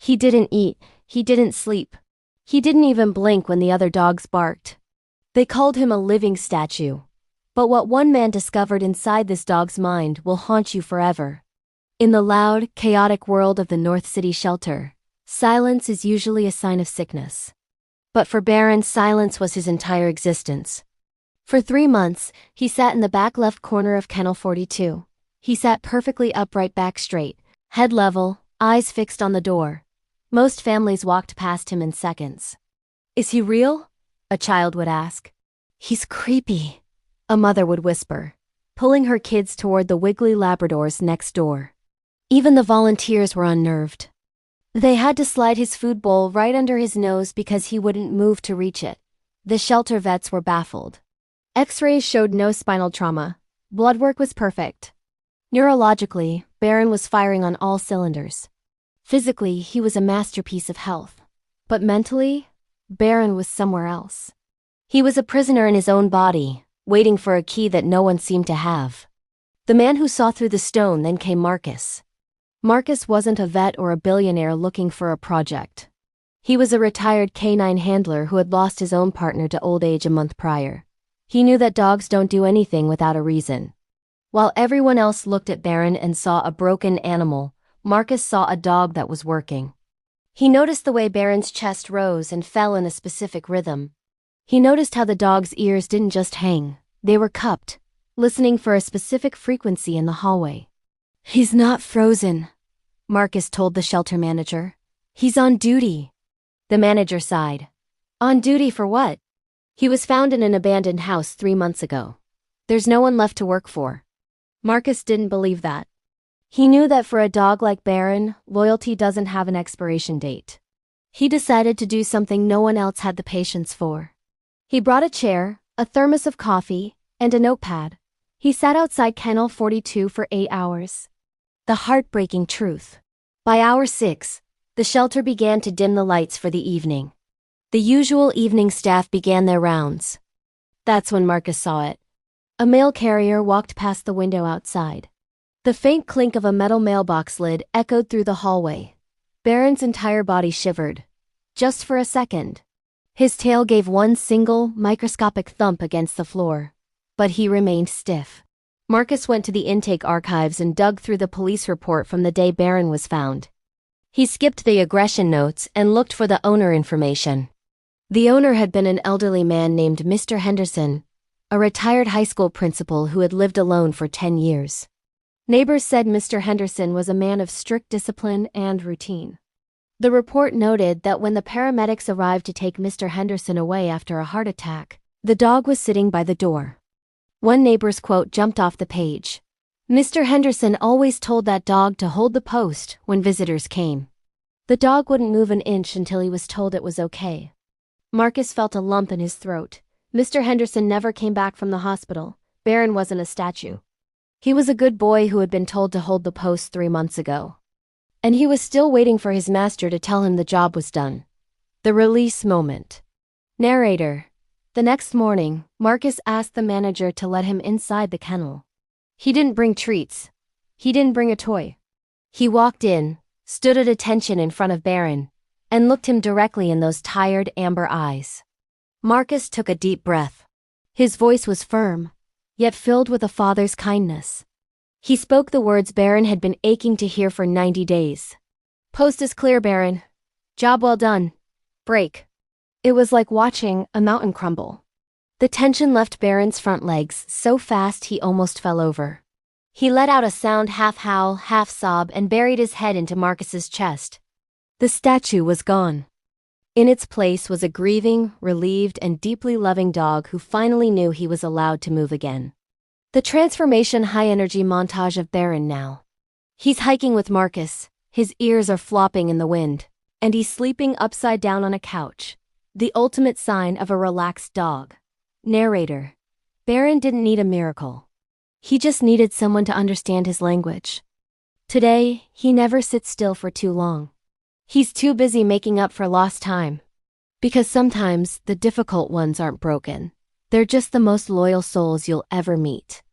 He didn't eat, he didn't sleep. He didn't even blink when the other dogs barked. They called him a living statue. But what one man discovered inside this dog's mind will haunt you forever. In the loud, chaotic world of the North City shelter, silence is usually a sign of sickness. But for Baron, silence was his entire existence. For 3 months, he sat in the back left corner of Kennel 42. He sat perfectly upright, back straight, head level, eyes fixed on the door. Most families walked past him in seconds. "Is he real?" a child would ask. "He's creepy," a mother would whisper, pulling her kids toward the wiggly Labradors next door. Even the volunteers were unnerved. They had to slide his food bowl right under his nose because he wouldn't move to reach it. The shelter vets were baffled. X-rays showed no spinal trauma. Blood work was perfect. Neurologically, Baron was firing on all cylinders. Physically, he was a masterpiece of health. But mentally, Baron was somewhere else. He was a prisoner in his own body, waiting for a key that no one seemed to have. The man who saw through the stone then came Marcus. Marcus wasn't a vet or a billionaire looking for a project. He was a retired canine handler who had lost his own partner to old age a month prior. He knew that dogs don't do anything without a reason. While everyone else looked at Baron and saw a broken animal, Marcus saw a dog that was working. He noticed the way Baron's chest rose and fell in a specific rhythm. He noticed how the dog's ears didn't just hang, they were cupped, listening for a specific frequency in the hallway. "He's not frozen," Marcus told the shelter manager. "He's on duty." The manager sighed. "On duty for what?" "He was found in an abandoned house 3 months ago. There's no one left to work for." Marcus didn't believe that. He knew that for a dog like Baron, loyalty doesn't have an expiration date. He decided to do something no one else had the patience for. He brought a chair, a thermos of coffee, and a notepad. He sat outside Kennel 42 for 8 hours. The heartbreaking truth. By hour 6, the shelter began to dim the lights for the evening. The usual evening staff began their rounds. That's when Marcus saw it. A mail carrier walked past the window outside. The faint clink of a metal mailbox lid echoed through the hallway. Baron's entire body shivered. Just for a second. His tail gave one single, microscopic thump against the floor. But he remained stiff. Marcus went to the intake archives and dug through the police report from the day Baron was found. He skipped the aggression notes and looked for the owner information. The owner had been an elderly man named Mr. Henderson, a retired high school principal who had lived alone for 10 years. Neighbors said Mr. Henderson was a man of strict discipline and routine. The report noted that when the paramedics arrived to take Mr. Henderson away after a heart attack, the dog was sitting by the door. One neighbor's quote jumped off the page. "Mr. Henderson always told that dog to hold the post when visitors came. The dog wouldn't move an inch until he was told it was okay." Marcus felt a lump in his throat. Mr. Henderson never came back from the hospital. Baron wasn't a statue. He was a good boy who had been told to hold the post 3 months ago. And he was still waiting for his master to tell him the job was done. The release moment. Narrator. The next morning, Marcus asked the manager to let him inside the kennel. He didn't bring treats. He didn't bring a toy. He walked in, stood at attention in front of Baron, and looked him directly in those tired amber eyes. Marcus took a deep breath. His voice was firm, yet filled with a father's kindness. He spoke the words Baron had been aching to hear for 90 days. "Post is clear, Baron. Job well done. Break." It was like watching a mountain crumble. The tension left Baron's front legs so fast he almost fell over. He let out a sound, half howl, half sob, and buried his head into Marcus's chest. The statue was gone. In its place was a grieving, relieved, and deeply loving dog who finally knew he was allowed to move again. The transformation high-energy montage of Baron now. He's hiking with Marcus, his ears are flopping in the wind, and he's sleeping upside down on a couch. The ultimate sign of a relaxed dog. Narrator. Baron didn't need a miracle. He just needed someone to understand his language. Today, he never sits still for too long. He's too busy making up for lost time. Because sometimes the difficult ones aren't broken. They're just the most loyal souls you'll ever meet.